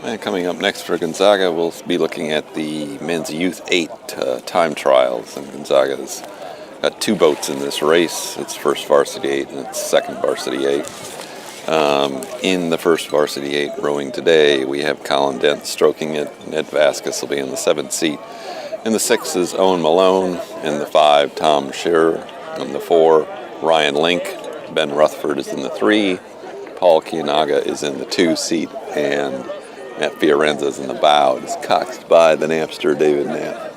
And coming up next for Gonzaga, we'll be looking at the men's Youth 8 time trials. And Gonzaga's got two boats in this race. It's first varsity 8 and it's second varsity 8. In the first varsity 8 rowing today, we have Colin Dent stroking it. Ned Vasquez will be in the 7th seat. In the 6 is Owen Malone. In the 5, Tom Shearer. In the 4, Ryan Link. Ben Rutherford is in the 3. Paul Kianaga is in the 2 seat. And Matt Fiorenza is in the bow. It is coxed by the Napster, David Knapp.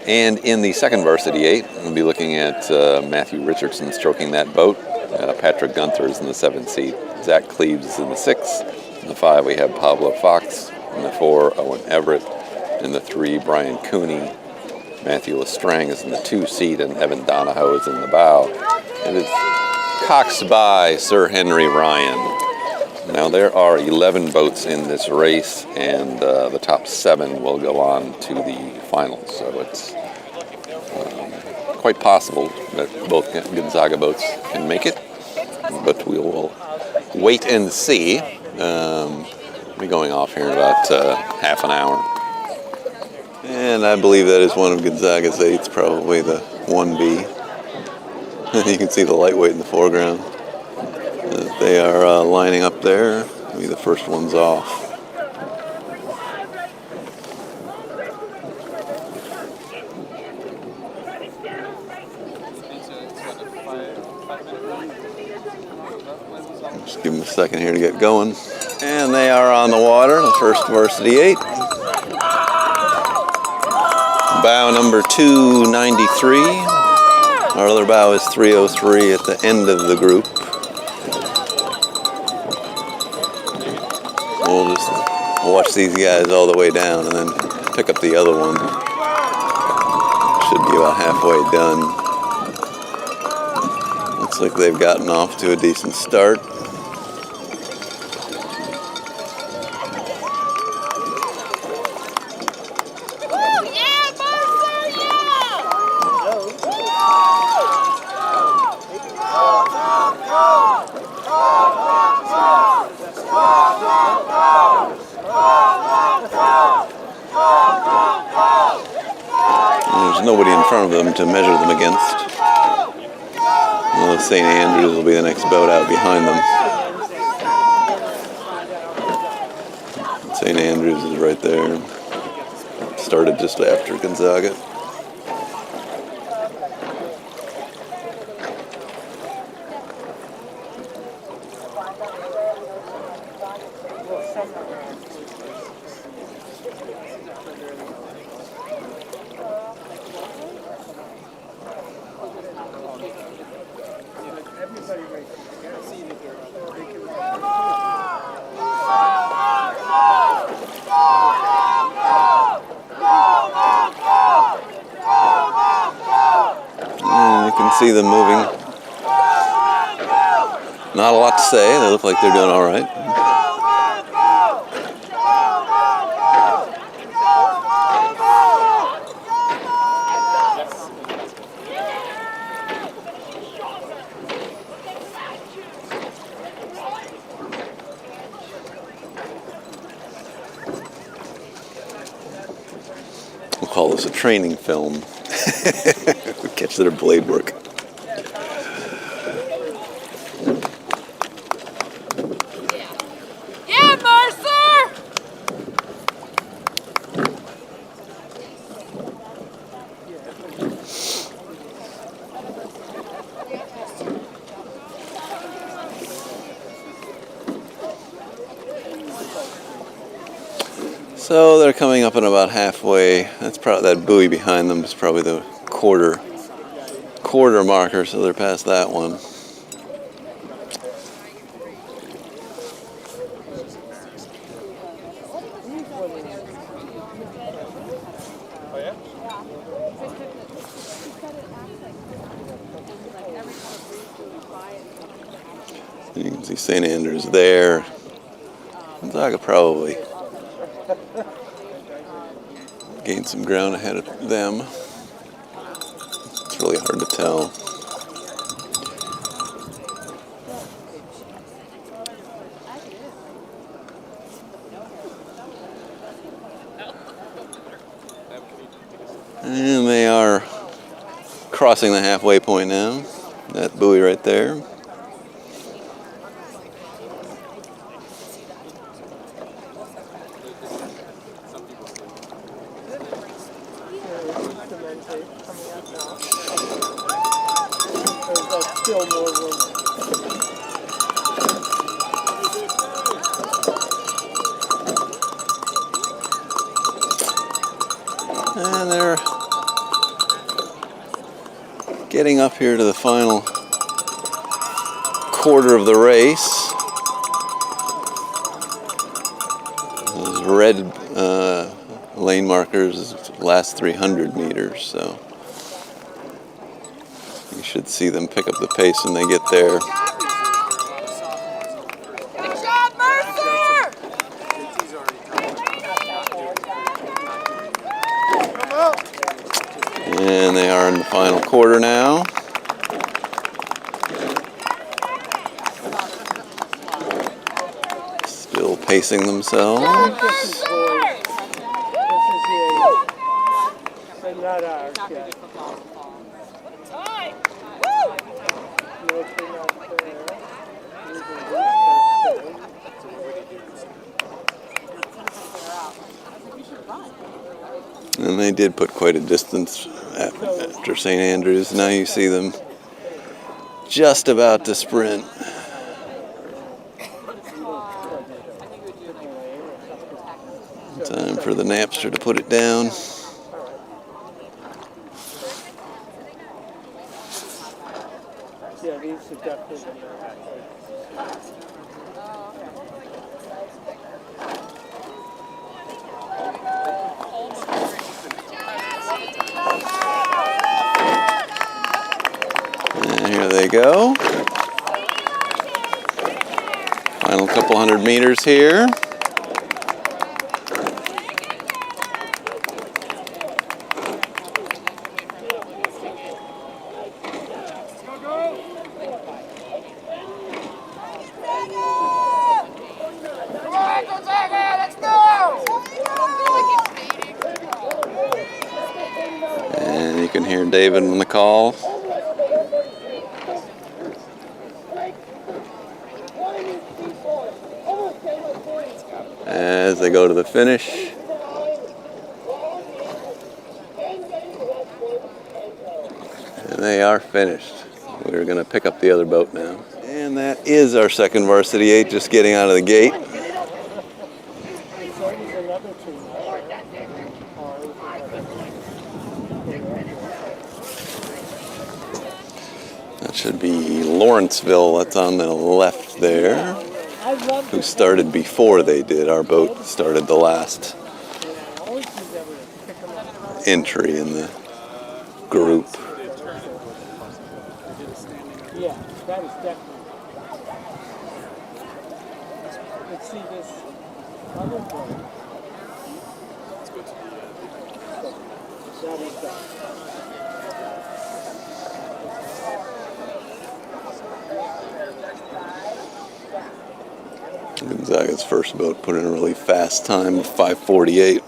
And in the second varsity 8, we'll be looking at Matthew Richardson stroking that boat. Patrick Gunther is in the 7th seat. Zach Cleaves is in the 6. In the 5, we have Pablo Fox. In the 4, Owen Everett. In the 3, Brian Cooney. Matthew Lestrang is in the 2 seat, and Evan Donahoe is in the bow. It is coxed by Sir Henry Ryan. Now, there are 11 boats in this race, and the top 7 will go on to the finals. So it's quite possible that both Gonzaga boats can make it, but we will wait and see. We'll be going off here in about half an hour. And I believe that is one of Gonzaga's 8s, probably the 1B. You can see the lightweight in the foreground. They are lining up there. Maybe the first one's off. Just give them a second here to get going. And they are on the water, the first varsity 8. Bow number 293. Our other bow is 303 at the end of the group. We'll just watch these guys all the way down and then pick up the other one. Should be about halfway done. Looks like they've gotten off to a decent start. There's nobody in front of them to measure them against. Well, St. Andrews will be the next boat out behind them. St. Andrews is right there. Started just after Gonzaga. You can see them moving. Not a lot to say. They look like they're doing all right. We'll call this a training film. Catch their blade work. Yeah, Mercer! So they're coming up in about halfway. That's probably that buoy behind them is probably the quarter marker, so they're past that one. You can see St. Andrews there. Gonzaga probably gained some ground ahead of them. It's really hard to tell. crossing the halfway point now. That buoy right there. Still more room. And they're getting up here to the final quarter of the race. Those red lane markers last 300 meters, so you should see them pick up the pace when they get there. And they are in the final quarter now. Still pacing themselves. And they did put quite a distance after St. Andrews. Now you see them just about to sprint. Time for the Napster to put it down. Yeah, these are definitely. And here they go. Final couple hundred meters here. And you can hear David on the call. As they go to the finish. And they are finished. We're going to pick up the other boat now. And that is our second varsity 8 just getting out of the gate. That should be Lawrenceville, that's on the left there, who started before they did. Our boat started the last entry in the group. Yeah, that is definitely. Let's see this other boat. That is that. Gonzaga's first boat put in a really fast time of 5:48.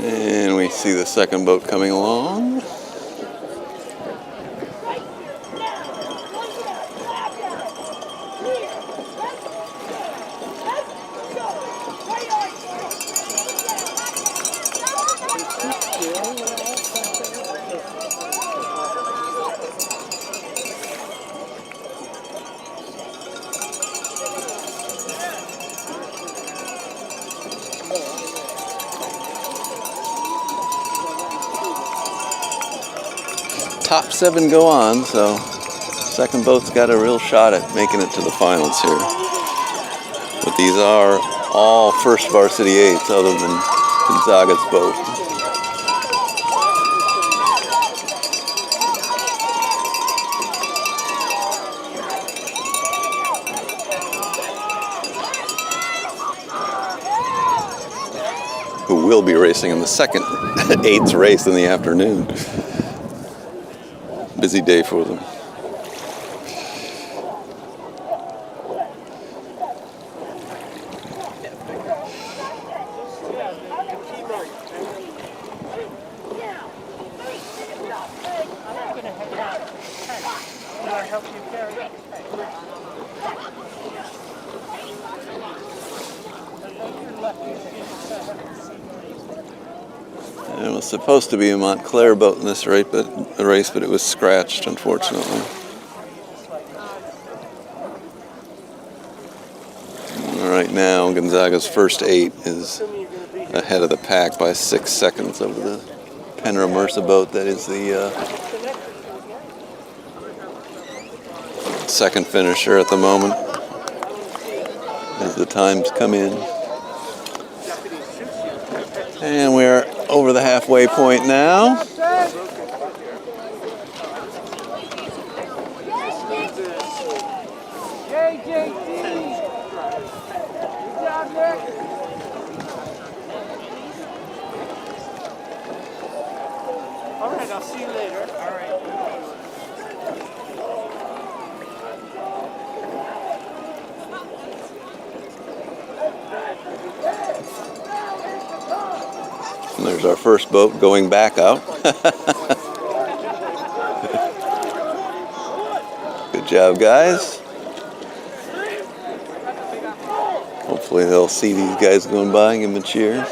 And we see the second boat coming along. Top 7 go on, so second boat's got a real shot at making it to the finals here. With These are all first varsity 8s other than Gonzaga's boat. Who will be racing in the second 8s race in the afternoon. Busy day for them. It was supposed to be a Montclair boat in this race, but it was scratched, unfortunately. Right now, Gonzaga's first 8 is ahead of the pack by 6 seconds over the Penra Mersa boat. That is the second finisher at the moment, as the times come in. And we're over the halfway point now. All right, I'll see you later. All right. And there's our first boat going back out. Good job, guys. Hopefully they'll see these guys going by and give them a cheer.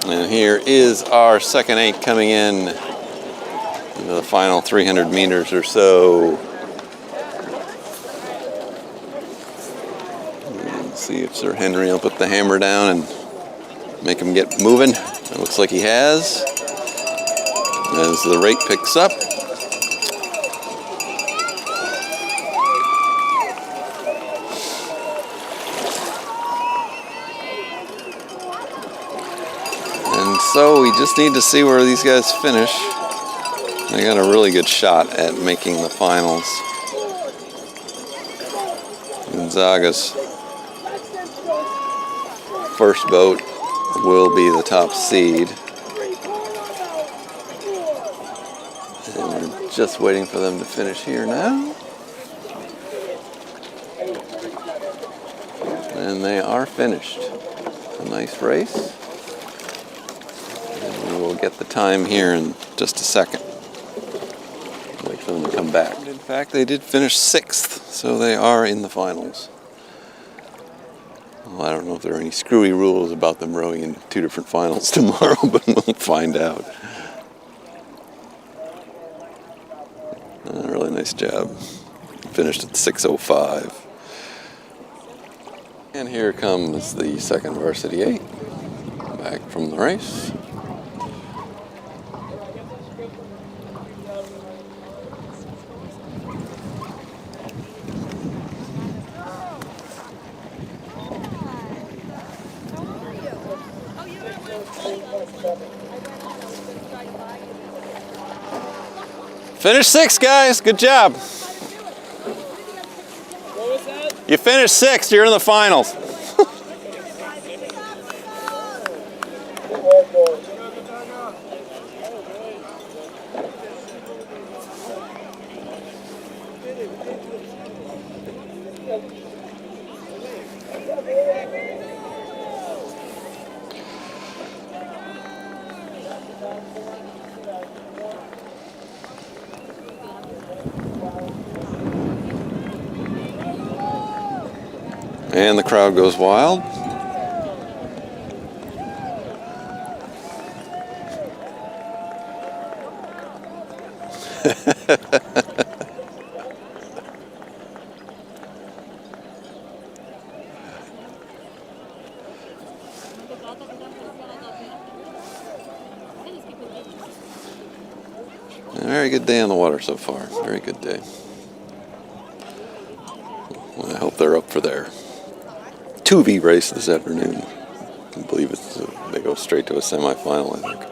And here is our second 8 coming in into the final 300 meters or so. Let's see if Sir Henry will put the hammer down and make him get moving. It looks like he has. As the rate picks up. And so we just need to see where these guys finish. They got a really good shot at making the finals. Gonzaga's first boat will be the top seed. And we're just waiting for them to finish here now. And they are finished. A nice race. We'll get the time here in just a second. Wait for them to come back. In fact, they did finish 6th, so they are in the finals. Well, I don't know if there are any screwy rules about them rowing in 2 different finals tomorrow, but we'll find out. Really nice job. Finished at 6:05. And here comes the second varsity 8 back from the race. Finished 6th, guys. Good job. What was that? You finished 6th. You're in the finals. And the crowd goes wild. A very good day on the water so far. Very good day. I hope they're up for their 2V race this afternoon. I believe they go straight to a semifinal, I think.